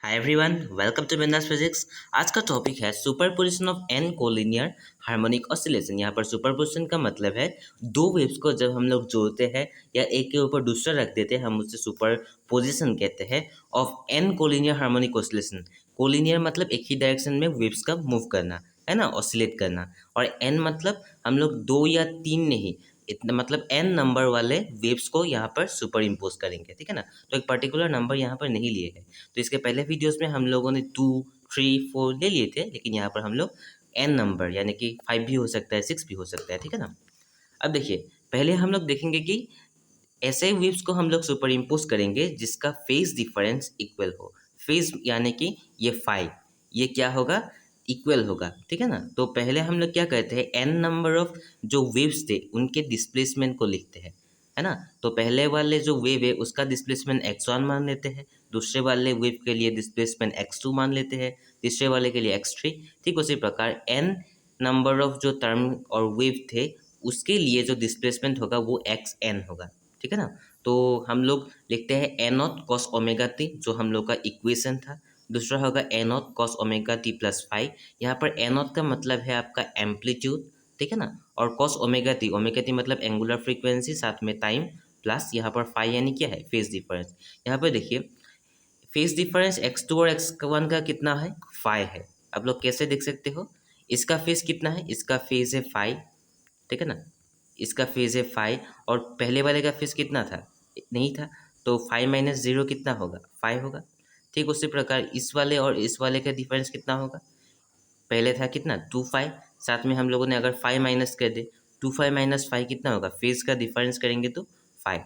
Hi everyone, welcome to Bindaas physics. आज का topic है superposition of n collinear harmonic oscillation. यहाँ पर सुपरपोजिशन का मतलब है दो वेव्स को जब हम लोग जोड़ते हैं या एक के ऊपर दूसरा रख देते हैं, हम उसे सुपरपोजिशन कहते हैं of n collinear harmonic oscillation. Collinear मतलब एक ही डायरेक्शन में वेव्स का मूव करना, है ना, ऑसिलेट करना। और एन मतलब हम लोग दो या तीन नहीं, इतना मतलब एन नंबर वाले वेव्स को यहाँ पर सुपर इम्पोज करेंगे, ठीक है ना। तो एक पर्टिकुलर नंबर यहाँ पर नहीं लिए हैं। तो इसके पहले वीडियोस में हम लोगों ने 2, 3, 4 ले लिए थे, लेकिन यहाँ पर हम लोग एन नंबर यानी कि 5 भी हो सकता है, 6 भी हो सकता है, ठीक है ना। अब देखिए, पहले हम लोग देखेंगे कि ऐसे वेव्स को हम लोग सुपर इम्पोज करेंगे जिसका फेज डिफरेंस इक्वल हो। फेज यानी कि ये फाई, ये क्या होगा, इक्वल होगा, ठीक है ना। तो पहले हम लोग क्या करते हैं, एन नंबर ऑफ जो वेव्स थे उनके डिस्प्लेसमेंट को लिखते हैं, है ना। तो पहले वाले जो वेव है उसका डिस्प्लेसमेंट x1 मान लेते हैं, दूसरे वाले वेव के लिए डिस्प्लेसमेंट x2 मान लेते हैं, तीसरे वाले के लिए x3। ठीक उसी प्रकार एन नंबर ऑफ जो टर्म और वेव थे उसके लिए जो डिस्प्लेसमेंट होगा वो xn होगा, ठीक है ना। तो हम लोग लिखते हैं a nought cos omega t, जो हम लोग का इक्वेशन था। दूसरा होगा a nought cos omega t plus five. यहाँ पर ए नॉट का मतलब है आपका एम्पलीट्यूड, ठीक है ना। और कॉस ओमेगा टी मतलब एंगुलर फ्रीक्वेंसी साथ में टाइम, प्लस यहाँ पर फाइव यानी क्या है, फेज डिफरेंस। यहाँ पर देखिए, फेज डिफरेंस x2 और x1 का कितना है, फाइव है। आप लोग कैसे देख सकते हो, इसका फेज कितना है, इसका फेज है फाइव, ठीक है ना। इसका फेज है फाइव और पहले वाले का फेज कितना था, नहीं था। तो फाइव माइनस जीरो कितना होगा, फाइव होगा। ठीक उसी प्रकार इस वाले और इस वाले का डिफरेंस कितना होगा, पहले था कितना, 2 5, साथ में हम लोगों ने अगर 5 माइनस कर दे, 2 5 माइनस 5 कितना होगा, फेज का डिफरेंस करेंगे तो 5।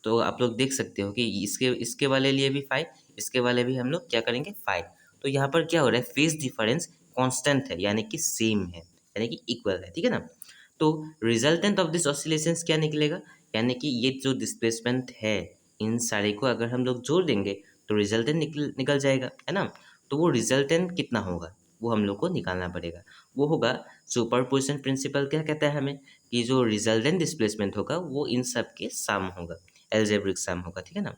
तो आप लोग देख सकते हो कि इसके इसके वाले लिए भी 5, इसके वाले भी हम लोग क्या करेंगे, 5। तो यहाँ पर क्या हो रहा है, फेज डिफरेंस कांस्टेंट है यानी कि सेम है, यानी कि इक्वल है, ठीक है ना। तो रिजल्टेंट ऑफ दिस ऑसिलेशंस क्या निकलेगा, यानी कि ये जो डिस्प्लेसमेंट है इन सारे को अगर हम लोग जोड़ देंगे तो रिजल्टेंट निकल जाएगा, है ना। तो वो रिजल्टेंट कितना होगा वो हम लोग को निकालना पड़ेगा। वो होगा, सुपरपोजिशन प्रिंसिपल क्या कहता है हमें, कि जो रिजल्टेंट डिस्प्लेसमेंट होगा वो इन सब के सम होगा, एल्जेब्रिक सम होगा, ठीक है ना।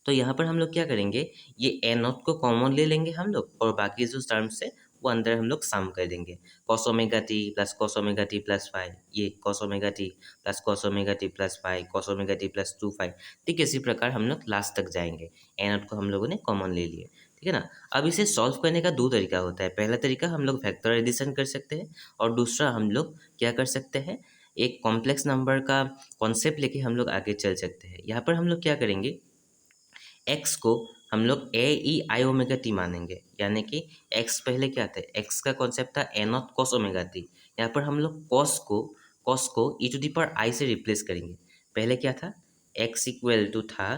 तो यहाँ पर हम लोग क्या करेंगे, ये ए नॉट को कॉमन ले लेंगे हम लोग और बाकी जो टर्म्स है वो अंदर हम लोग सम कर देंगे। Cos omega t plus cos omega t plus five, ये cos omega t plus cos omega t plus five, cos omega t plus 2 5। ठीक इसी प्रकार हम लोग लास्ट तक जाएंगे। ए नॉट को हम लोगों ने कॉमन ले लिए, ठीक है ना। अब इसे सॉल्व करने का दो तरीका होता है। पहला तरीका हम लोग वेक्टर एडिशन कर सकते हैं और दूसरा हम लोग क्या कर सकते हैं, एक कॉम्प्लेक्स नंबर का कॉन्सेप्ट लेके हम लोग आगे चल सकते हैं। यहाँ पर हम लोग क्या करेंगे, एक्स को हम लोग ए ई आई ओमेगा टी मानेंगे, यानी कि एक्स पहले क्या था, एक्स का कॉन्सेप्ट था ए नॉट कॉस ओमेगा टी। यहाँ पर हम लोग कॉस को ई टू दी पावर आई से रिप्लेस करेंगे। पहले क्या था, एक्स इक्वल टू था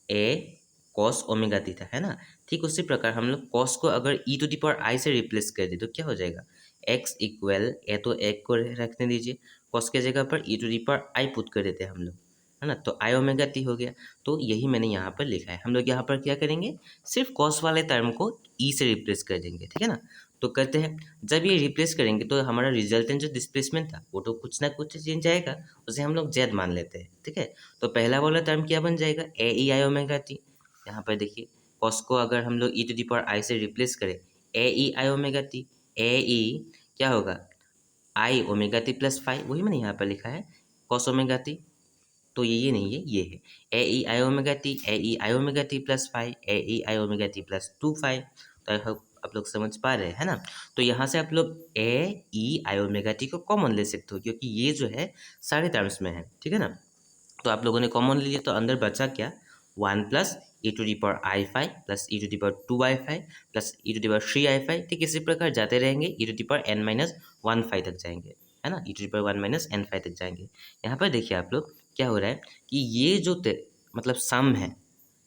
ए कॉस ओमेगा टी था, है ना। ठीक उसी प्रकार हम लोग कॉस को अगर ई टू दी पावर आई से रिप्लेस कर दे तो क्या हो जाएगा, एक्स इक्वल ए, तो एक को रखने दीजिए, कॉस के जगह पर e to the power i put कर देते हैं हम लोग, है ना। तो आई ओमेगा टी हो गया। तो यही मैंने यहाँ पर लिखा है। हम लोग यहाँ पर क्या करेंगे, सिर्फ कॉस वाले टर्म को ई से रिप्लेस कर देंगे, ठीक है ना। तो करते हैं, जब ये रिप्लेस करेंगे तो हमारा रिजल्टेंट जो डिस्प्लेसमेंट था वो तो कुछ ना कुछ चेंज आएगा, उसे हम लोग जेड मान लेते हैं, ठीक है। तो पहला वाला टर्म क्या बन जाएगा, ए ई आई ओमेगा टी। यहाँ पर देखिए, कॉस को अगर हम लोग ई टू दी पावर आई से रिप्लेस करें, ए ई आई ओमेगा टी, ए ई क्या होगा, आई ओमेगा टी प्लस फाइव, वही मैंने यहाँ पर लिखा है, कॉस ओमेगा टी। तो ये नहीं है, ये है ए e i omega T, A e i omega t plus five, A e i omega t plus 2 5। तो आई होप आप लोग समझ पा रहे हैं ना। तो यहाँ से आप लोग ए ई आई ओमेगा टी को कॉमन ले सकते हो क्योंकि ये जो है सारे टर्म्स में है, ठीक है ना। तो आप लोगों ने कॉमन ले लिया तो अंदर बचा क्या, 1 plus e to the power i five plus e to the power 2 i five plus e to the power 3 i five. ठीक इसी प्रकार जाते रहेंगे, e to the power n minus 1 5 तक जाएंगे, है ना, e to the power 1 minus n 5 तक जाएंगे। यहाँ पर देखिए आप लोग क्या हो रहा है कि ये जो मतलब सम है,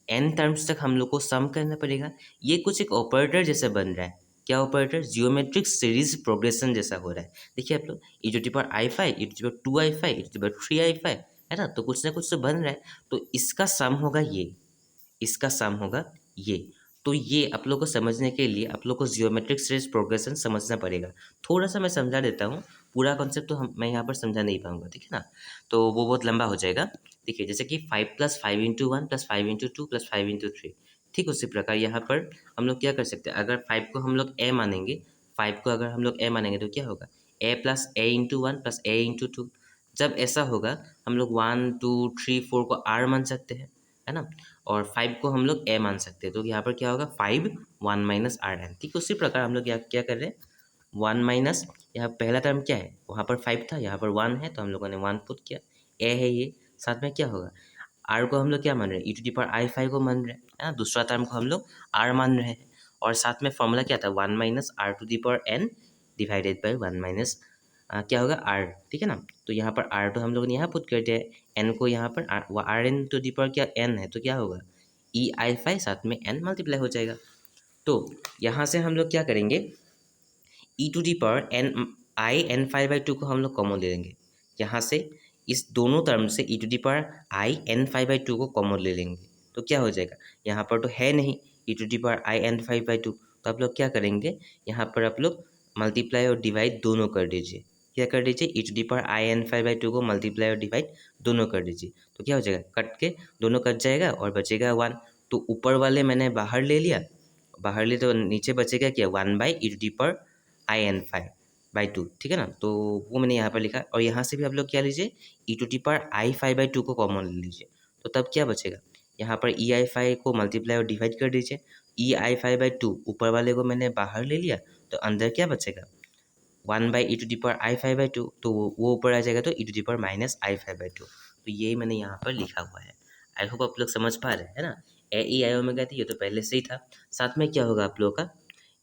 एन टर्म्स तक हम लोग को सम करना पड़ेगा। ये कुछ एक ऑपरेटर जैसा बन रहा है, क्या ऑपरेटर, जियोमेट्रिक सीरीज प्रोग्रेशन जैसा हो रहा है। देखिए आप लोग, e to the power i five, e to the power 2 I5, e to the power 3 I5, है ना। तो कुछ ना कुछ तो बन रहा है। तो इसका सम होगा ये, इसका सम होगा ये। तो ये आप लोग को समझने के लिए आप लोग को जियोमेट्रिक सीरीज प्रोग्रेशन समझना पड़ेगा। थोड़ा सा मैं समझा देता हूँ, पूरा कॉन्सेप्ट तो मैं यहाँ पर समझा नहीं पाऊंगा, ठीक है ना। तो वो बहुत लंबा हो जाएगा। देखिए, जैसे कि 5 + 5 × 1 + 5 × 2 + 5 × 3, ठीक उसी प्रकार यहाँ पर हम लोग क्या कर सकते हैं, अगर 5 को हम लोग ए मानेंगे, 5 को अगर हम लोग ए मानेंगे तो क्या होगा, ए प्लस ए इंटू वन प्लस ए इंटू टू। जब ऐसा होगा हम लोग 1 2 3 4 को आर मान सकते हैं, है ना, और 5 को हम लोग ए मान सकते हैं। तो यहाँ पर क्या होगा, 5 1 माइनस आर एन। ठीक उसी प्रकार हम लोग यहाँ क्या कर रहे हैं, 1 माइनस, यहाँ पहला टर्म क्या है, वहाँ पर 5 था, यहाँ पर 1 है, तो हम लोगों ने 1 पुट किया, ए है ये, साथ में क्या होगा, आर को हम लोग क्या मान रहे हैं, ई टू दी पावर आई 5 को मान रहे हैं, है ना, दूसरा टर्म को हम लोग आर मान रहे हैं, और साथ में फॉर्मूला क्या था, 1 minus r to the power n divided by 1 minus क्या होगा आर। ठीक है ना, तो यहाँ पर आर तो हम लोग ने यहाँ पुट कर दिया है, एन को यहाँ पर r n to the power क्या एन है, तो क्या होगा ई आई 5 साथ में एन मल्टीप्लाई हो जाएगा। तो यहाँ से हम लोग क्या करेंगे, e to the power n i n 5/2 को हम लोग कॉमन ले लेंगे, यहाँ से इस दोनों टर्म से e to the power i n 5/2 को कॉमन ले लेंगे, तो क्या हो जाएगा, यहाँ पर तो है नहीं e to the power i n 5/2, तो आप लोग क्या करेंगे, यहाँ पर आप लोग मल्टीप्लाई और डिवाइड दोनों कर दीजिए। क्या कर दीजिए, e to the power i n 5/2 को मल्टीप्लाई और डिवाइड दोनों कर दीजिए, तो क्या हो जाएगा, कट के दोनों कट जाएगा और बचेगा 1। तो ऊपर वाले मैंने बाहर ले लिया, बाहर लिए तो नीचे बचेगा क्या, 1 by e to the power i n 5/2। ठीक है ना, तो वो मैंने यहाँ पर लिखा, और यहाँ से भी आप लोग क्या लीजिए, ई टू दी पावर आई 5/2 को कॉमन ले लीजिए, तो तब क्या बचेगा, यहाँ पर ई आई 5 को मल्टीप्लाई और डिवाइड कर दीजिए, ई आई 5/2 ऊपर वाले को मैंने बाहर ले लिया, तो अंदर क्या बचेगा, 1 by e to the power i 5/2, तो वो ऊपर आ जाएगा, तो e to the power minus i 5/2। तो ये मैंने यहाँ पर लिखा हुआ है। आई होप आप लोग समझ पा रहे हैं, है ना, ए ई आई ओमेगा थी, ये तो पहले से ही था। साथ में क्या होगा आप लोगों का,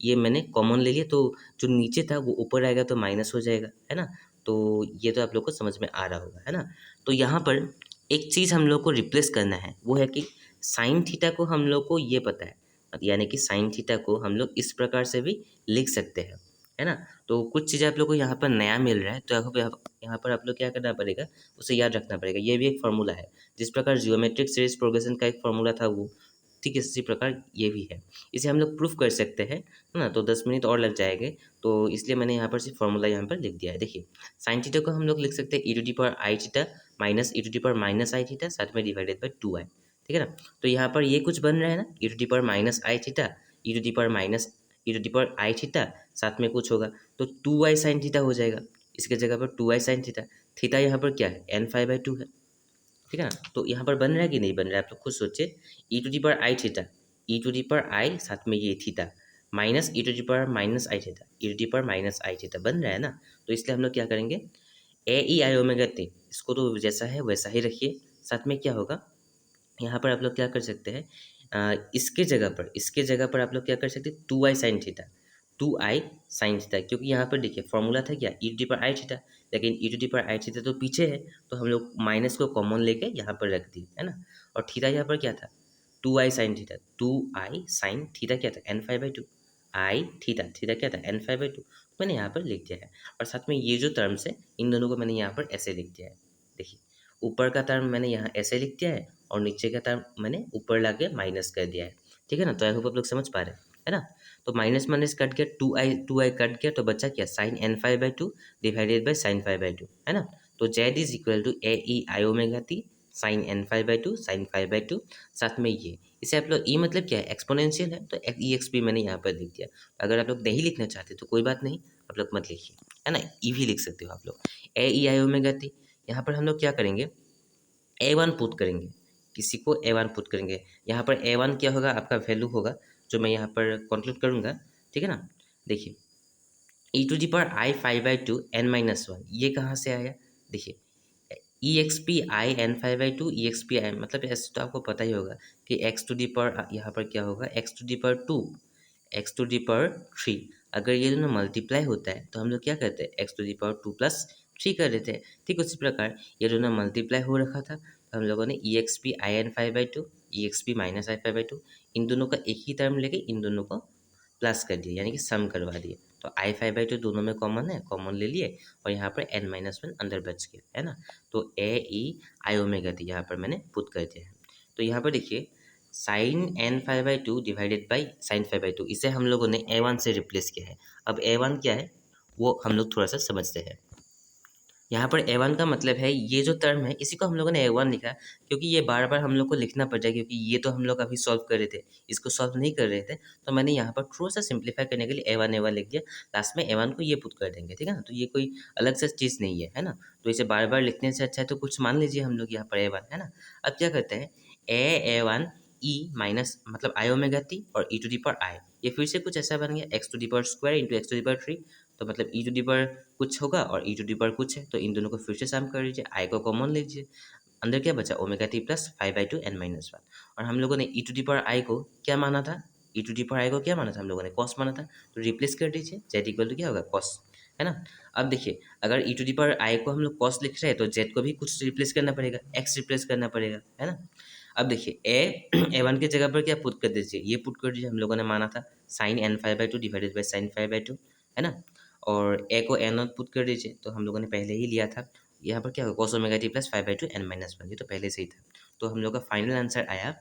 ये मैंने कॉमन ले लिया, तो जो नीचे था वो ऊपर आएगा तो माइनस हो जाएगा, है ना, तो ये तो आप लोग को समझ में आ रहा होगा, है ना। तो यहाँ पर एक चीज़ हम लोग को रिप्लेस करना है, वो है कि साइन थीटा को हम लोग को ये पता है, यानी कि साइन थीटा को हम लोग इस प्रकार से भी लिख सकते हैं, है ना। तो कुछ चीज़ें आप लोग को यहाँ पर नया मिल रहा है, तो यहाँ पर आप लोग क्या करना पड़ेगा, उसे याद रखना पड़ेगा। ये भी एक फार्मूला है, जिस प्रकार जियोमेट्रिक सीरीज प्रोग्रेशन का एक फार्मूला था वो, ठीक है, इसी प्रकार ये भी है। इसे हम लोग प्रूफ कर सकते हैं, है ना, तो 10 मिनट और लग जाएंगे, तो इसलिए मैंने यहाँ पर सिर्फ फार्मूला यहाँ पर लिख दिया है। देखिए, साइन थीटा को हम लोग लिख सकते हैं e to the power i theta minus e to the power minus i theta, साथ में डिवाइडेड बाई 2i। ठीक है ना, तो यहाँ पर ये कुछ बन रहा है ना, e to the power minus i theta, e to the power minus e to the power i theta, साथ में कुछ होगा तो 2i साइन थीटा हो जाएगा, इसके जगह पर 2i साइन थीटा, थीटा यहाँ पर क्या है n5/2 है। ठीक है ना, तो यहाँ पर बन रहा है कि नहीं बन रहा है, आप तो खुद सोचिए, e to the power i theta, e to the power i साथ में ये theta minus e to the power minus i theta, e to the power minus i theta बन रहा है ना। तो इसलिए हम लोग क्या करेंगे, ए ई आई ओमेगा टी, इसको तो जैसा है वैसा ही रखिए। साथ में क्या होगा, यहाँ पर आप लोग क्या कर सकते हैं, इसके जगह पर आप लोग क्या कर सकते हैं, 2i sine theta, 2i sine theta, क्योंकि यहाँ पर देखिए फॉर्मूला था क्या, e to the power i theta, लेकिन e to the power i theta तो पीछे है, तो हम लोग माइनस को कॉमन लेके यहाँ पर रख दिए, है ना। और थीटा यहाँ पर क्या था, 2i sine theta, 2i sine theta क्या था n5/2, आई थीटा, थीटा क्या था n5/2, मैंने यहाँ पर लिख दिया है। और साथ में ये जो टर्म्स है, इन दोनों को मैंने यहाँ पर ऐसे लिख दिया है। देखिए, ऊपर का टर्म मैंने यहाँ ऐसे लिख दिया है, और नीचे का टर्म मैंने ऊपर ला के माइनस कर दिया है। ठीक है ना, तो आई होप आप लोग समझ पा रहे हैं, है ना। तो माइनस माइनस कट गया, 2i कट गया, तो बचा क्या, sign n5/2 divided by sine 5/2, है ना। तो z is equal to a e i omega t sine n5/2 sine 5/2, साथ में ये, इसे आप लोग ई मतलब क्या है, एक्सपोनेंशियल है, तो ई एक्स भी मैंने यहाँ पर लिख दिया। अगर आप लोग नहीं लिखना चाहते तो कोई बात नहीं, आप लोग मत लिखिए, है ना, ई भी लिख सकते हो आप लोग, ए ई आई ओमेगा टी। यहाँ पर हम लोग क्या करेंगे, A1 पुट करेंगे, किसी को A1 पुट करेंगे, यहाँ पर A1 क्या होगा, आपका वैल्यू होगा, जो मैं यहाँ पर कंक्लूड करूँगा। ठीक है ना, देखिए, ई to the power i 5/2 n-1, ये कहाँ से आया, देखिए, e x p i n5/2 e x p i, मतलब ऐसे तो आपको पता ही होगा कि एक्स टू दी पावर यहाँ पर क्या होगा, x to the power 2 x to the power 3, अगर ये दोनों मल्टीप्लाई होता है तो हम लोग क्या करते हैं, एक्स टू दी पावर 2+3 कर देते हैं। ठीक उसी प्रकार ये दोनों मल्टीप्लाई हो रखा था, तो हम लोगों ने e x p i n 5/2 e x p minus i 5/2, इन दोनों का एक ही टर्म लेके इन दोनों को प्लस कर दिए, यानी कि सम करवा दिए। तो आई 5/2 दोनों में कॉमन है, कॉमन ले लिए, और यहाँ पर n-1 अंदर बच गया, है ना। तो ए ई आई ओमेगा टी यहाँ पर मैंने पुट कर दिया है। तो यहाँ पर देखिए, sign n5/2 divided by sine 5/2, इसे हम लोगों ने A1 से रिप्लेस किया है। अब A1 क्या है वो हम लोग थोड़ा सा समझते हैं। यहाँ पर A1 का मतलब है ये जो टर्म है इसी को हम लोगों ने A1 लिखा क्योंकि ये बार बार हम लोग को लिखना पड़ जाए क्योंकि ये तो हम लोग अभी सॉल्व कर रहे थे, इसको सॉल्व नहीं कर रहे थे, तो मैंने यहाँ पर थोड़ा सा सिंप्लीफाई करने के लिए A1 लिख दिया। लास्ट में A1 को ये पुट कर देंगे, ठीक है ना। तो ये कोई अलग से चीज़ नहीं है ना। तो इसे बार बार लिखने से अच्छा है तो कुछ मान लीजिए हम लोग यहाँ पर A1 है ना। अब क्या करते हैं A1 E माइनस मतलब I ओमेगा टी और e to the power I, ये फिर से कुछ ऐसा बन गया x to the power square into x to the power 3, तो मतलब e टू दी पावर कुछ होगा और e टू दी पावर कुछ है, तो इन दोनों को फिर से सम कर लीजिए, I को कॉमन लीजिए, अंदर क्या बचा omega t plus 5/2 n minus 1। और हम लोगों ने e to the power I को क्या माना था, e to the power I को क्या माना था हम लोगों ने, cos माना था, तो रिप्लेस कर दीजिए, z इक्वल टू क्या होगा cos, है ना। अब देखिए अगर e to the power I को हम लोग cos लिख रहे हैं तो z को भी कुछ रिप्लेस करना पड़ेगा, x रिप्लेस करना पड़ेगा, है ना। अब देखिए A1 की जगह पर क्या पुट कर दीजिए, ये पुट कर दीजिए, हम लोगों ने माना था sign n5/2 divided by sine 5/2, है ना। और a को n पुट कर दीजिए, तो हम लोगों ने पहले ही लिया था, यहाँ पर क्या होगा cos omega t plus 5/2 n minus 1, ये तो पहले से ही था। तो हम लोग का फाइनल आंसर आया,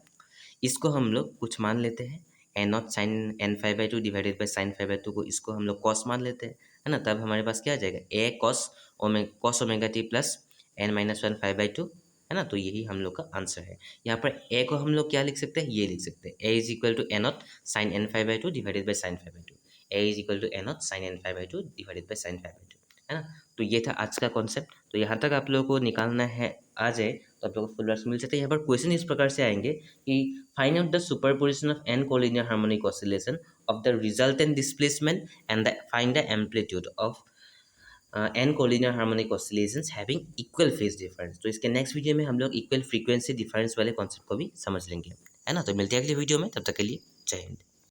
इसको हम लोग कुछ मान लेते हैं n0 sine n5/2 divided by sine 5/2 को इसको हम लोग cos मान लेते हैं, है ना। तब हमारे पास क्या आ जाएगा a cos omega t plus n minus 1 5/2, है ना। तो यही हम लोग का आंसर है। यहाँ पर a को हम लोग क्या लिख सकते हैं, ये लिख सकते हैं a is equal to n0 sine n5/2 divided by sine 5/2, a is equal to n0 sine n5/2 divided by sine 5/2, है ना। तो ये था आज का कॉन्सेप्ट। तो यहाँ तक आप लोगों को निकालना है आ जाए तो आप लोगों को फुल मार्क्स मिल जाते हैं। यहाँ पर क्वेश्चन इस प्रकार से आएंगे कि find out the superposition of n collinear harmonic oscillation of the resultant displacement and find the amplitude of n collinear harmonic oscillations having equal phase difference. तो इसके नेक्स्ट वीडियो में हम लोग इक्वल फ्रीक्वेंसी डिफरेंस वाले concept को भी समझ लेंगे, है ना। तो मिलते हैं अगले वीडियो में, तब तक के लिए जय हिंद।